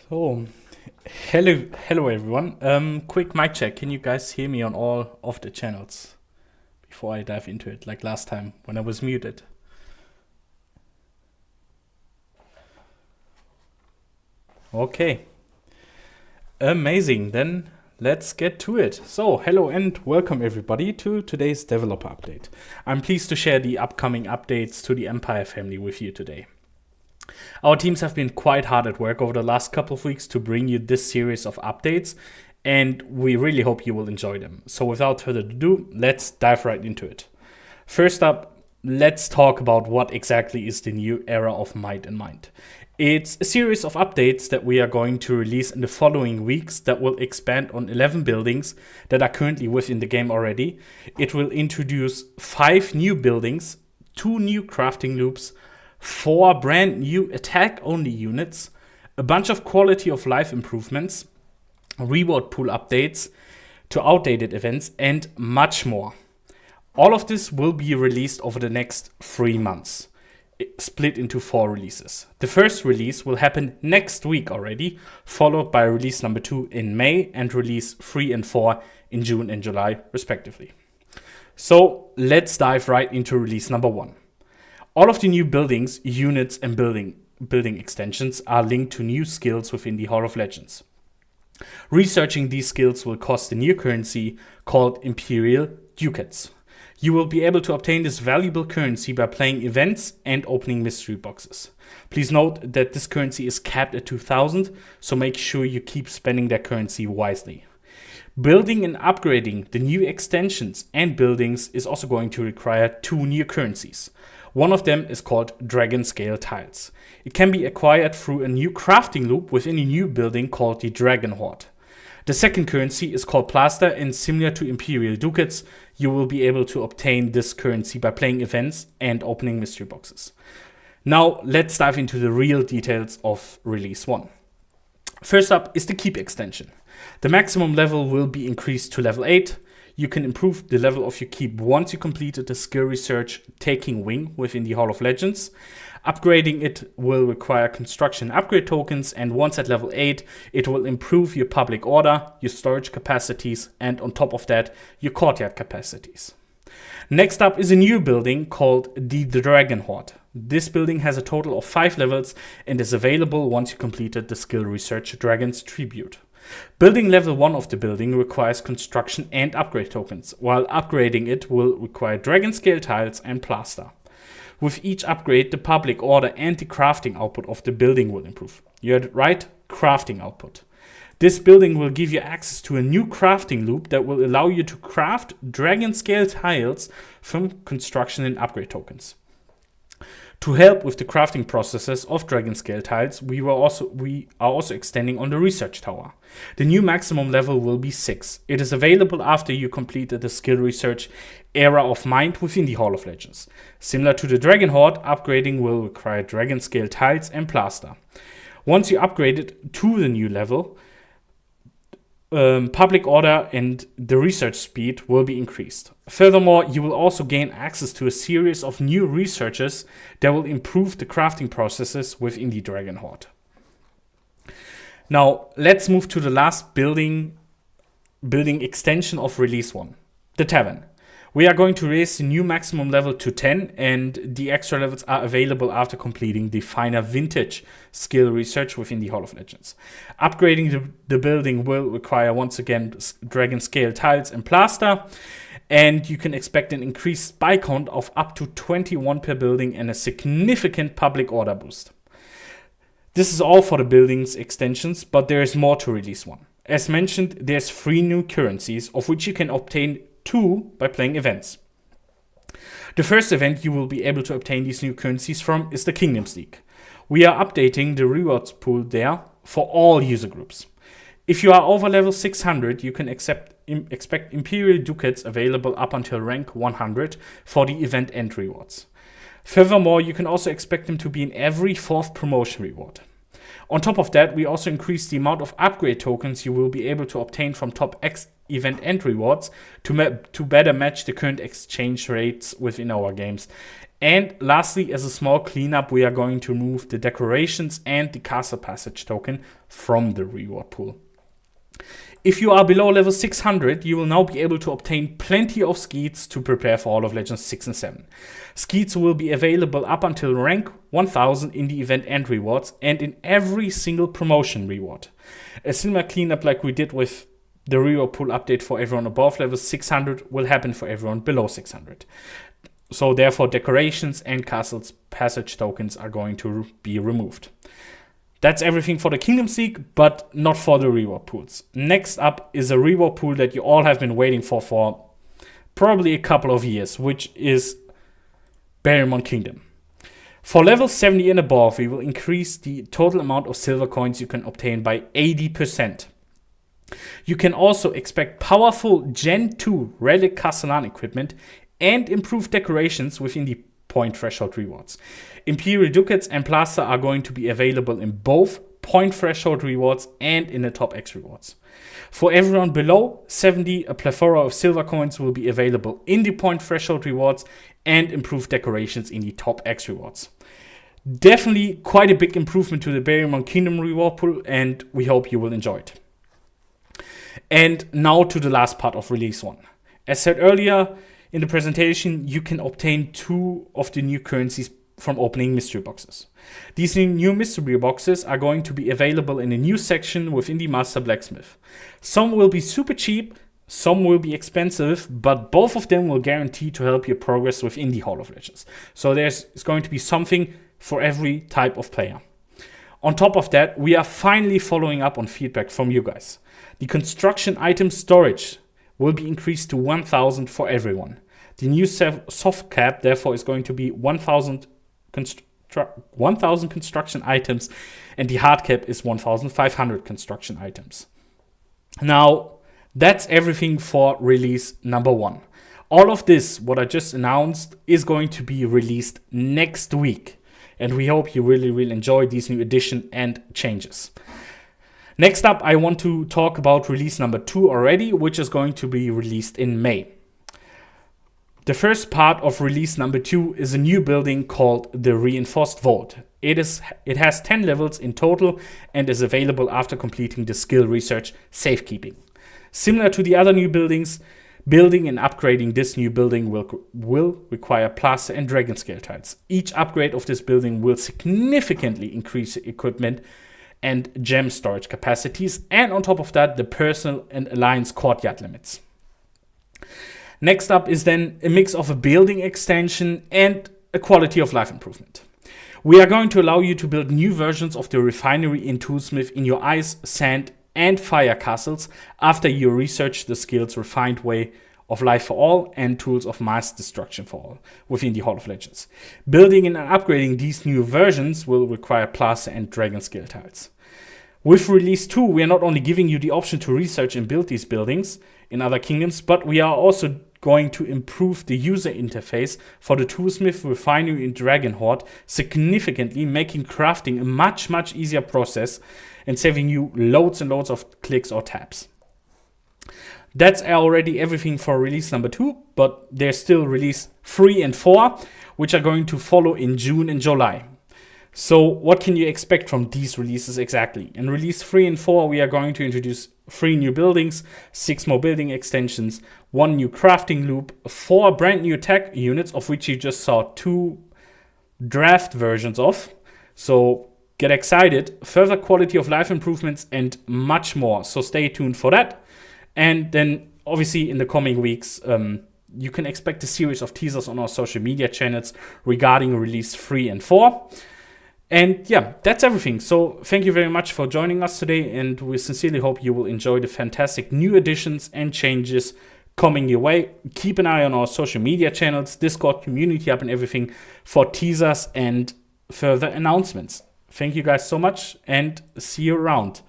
So, hello everyone. Quick mic check. Can you guys hear me on all of the channels before I dive into it, like last time when I was muted? Okay, amazing. Then let's get to it. So, hello and welcome everybody to today's developer update. I'm pleased to share the upcoming updates to the Empire family with you today. Our teams have been quite hard at work over the last couple of weeks to bring you this series of updates, and we really hope you will enjoy them. So without further ado, let's dive right into it. First up, let's talk about what exactly is the new Era of Might and Mind. It's a series of updates that we are going to release in the following weeks that will expand on 11 buildings that are currently within the game already. It will introduce 5 new buildings, 2 new crafting loops, 4 brand new attack-only units, a bunch of quality of life improvements, reward pool updates to outdated events, and much more. All of this will be released over the next 3 months, split into 4 releases. The first release will happen next week already, followed by release number 2 in May and release 3 and 4 in June and July, respectively. So let's dive right into release number 1. All of the new buildings, units, and building extensions are linked to new skills within the Hall of Legends. Researching these skills will cost a new currency called Imperial Ducats. You will be able to obtain this valuable currency by playing events and opening mystery boxes. Please note that this currency is capped at 2,000, so make sure you keep spending that currency wisely. Building and upgrading the new extensions and buildings is also going to require 2 new currencies. One of them is called Dragon Scale Tiles. It can be acquired through a new crafting loop within a new building called the Dragon Horde. The second currency is called Plaster, and similar to Imperial Ducats, you will be able to obtain this currency by playing events and opening mystery boxes. Now let's dive into the real details of Release 1. First up is the Keep extension. The maximum level will be increased to level 8. You can improve the level of your keep once you completed the skill research Taking Wing within the Hall of Legends. Upgrading it will require construction upgrade tokens, and once at level 8, it will improve your public order, your storage capacities, and on top of that, your courtyard capacities. Next up is a new building called the Dragon Horde. This building has a total of 5 levels and is available once you completed the skill research Dragon's Tribute. Building level 1 of the building requires construction and upgrade tokens, while upgrading it will require dragon scale tiles and plaster. With each upgrade, the public order and the crafting output of the building will improve. You heard it right, crafting output. This building will give you access to a new crafting loop that will allow you to craft dragon scale tiles from construction and upgrade tokens. To help with the crafting processes of Dragon Scale Tiles, we are also extending on the Research Tower. The new maximum level will be 6. It is available after you completed the skill research Era of Mind within the Hall of Legends. Similar to the Dragon Horde, upgrading will require Dragon Scale Tiles and Plaster. Once you upgrade it to the new level, public order and the research speed will be increased. Furthermore, you will also gain access to a series of new researches that will improve the crafting processes within the Dragon Horde. Now, let's move to the last building extension of Release 1, the Tavern. We are going to raise the new maximum level to 10, and the extra levels are available after completing the Finer Vintage skill research within the Hall of Legends. Upgrading the building will require, once again, dragon scale tiles and plaster, and you can expect an increased spy count of up to 21 per building and a significant public order boost. This is all for the buildings extensions, but there is more to Release 1. As mentioned, there's 3 new currencies, of which you can obtain 2 by playing events. The first event you will be able to obtain these new currencies from is the Kingdoms League. We are updating the rewards pool there for all user groups. If you are over level 600, you can expect Imperial Ducats available up until rank 100 for the event end rewards. Furthermore, you can also expect them to be in every 4th promotion reward. On top of that, we also increase the amount of upgrade tokens you will be able to obtain from top event end rewards to better match the current exchange rates within our games. And lastly, as a small cleanup, we are going to remove the decorations and the castle passage token from the reward pool. If you are below level 600, you will now be able to obtain plenty of skeets to prepare for Hall of Legends 6 and 7. Skeets will be available up until rank 1000 in the event end rewards and in every single promotion reward. A similar cleanup like we did with the reward pool update for everyone above level 600 will happen for everyone below 600. So therefore decorations and castles passage tokens are going to be removed. That's everything for the Kingdom Seek, but not for the reward pools. Next up is a reward pool that you all have been waiting for probably a couple of years, which is Barrymont Kingdom. For level 70 and above, we will increase the total amount of silver coins you can obtain by 80%. You can also expect powerful Gen 2 Relic Castellan equipment and improved decorations within the point threshold rewards. Imperial Ducats and Plaster are going to be available in both point threshold rewards and in the top X rewards. For everyone below 70, a plethora of silver coins will be available in the point threshold rewards and improved decorations in the top X rewards. Definitely quite a big improvement to the Barrymont Kingdom reward pool, and we hope you will enjoy it. And now to the last part of Release 1. As said earlier in the presentation, you can obtain 2 of the new currencies from opening mystery boxes. These new mystery boxes are going to be available in a new section within the Master Blacksmith. Some will be super cheap, some will be expensive, but both of them will guarantee to help you progress within the Hall of Legends. So there's going to be something for every type of player. On top of that, we are finally following up on feedback from you guys. The construction item storage will be increased to 1000 for everyone. The new soft cap, therefore, is going to be 1000 construction items, and the hard cap is 1500 construction items. Now, that's everything for release number 1. All of this, what I just announced, is going to be released next week, and we hope you really will enjoy these new additions and changes. Next up, I want to talk about release number 2 already, which is going to be released in May. The first part of release number 2 is a new building called the Reinforced Vault. It has 10 levels in total and is available after completing the skill research Safekeeping. Similar to the other new buildings, building and upgrading this new building will require Plaster and Dragon Scale tiles. Each upgrade of this building will significantly increase equipment and gem storage capacities, and on top of that, the personal and alliance courtyard limits. Next up is then a mix of a building extension and a quality of life improvement. We are going to allow you to build new versions of the refinery in Toolsmith in your ice, sand, and fire castles after you research the skills Refined Way of Life for All and Tools of Mass Destruction for All within the Hall of Legends. Building and upgrading these new versions will require Plaster and Dragon Scale tiles. With Release 2, we are not only giving you the option to research and build these buildings in other kingdoms, but we are also going to improve the user interface for the Toolsmith, Refinery, and Dragon Horde significantly, making crafting a much easier process and saving you loads and loads of clicks or taps. That's already everything for release number 2, but there's still release 3 and 4, which are going to follow in June and July. So what can you expect from these releases exactly? In release 3 and 4, we are going to introduce 3 new buildings, 6 more building extensions, 1 new crafting loop, 4 brand new tech units, of which you just saw 2 draft versions of. So get excited, further quality of life improvements, and much more. So stay tuned for that. And then obviously in the coming weeks, you can expect a series of teasers on our social media channels regarding release 3 and 4. And yeah, that's everything. So thank you very much for joining us today, and we sincerely hope you will enjoy the fantastic new additions and changes coming your way. Keep an eye on our social media channels, Discord, Community Hub, and everything for teasers and further announcements. Thank you guys so much, and see you around.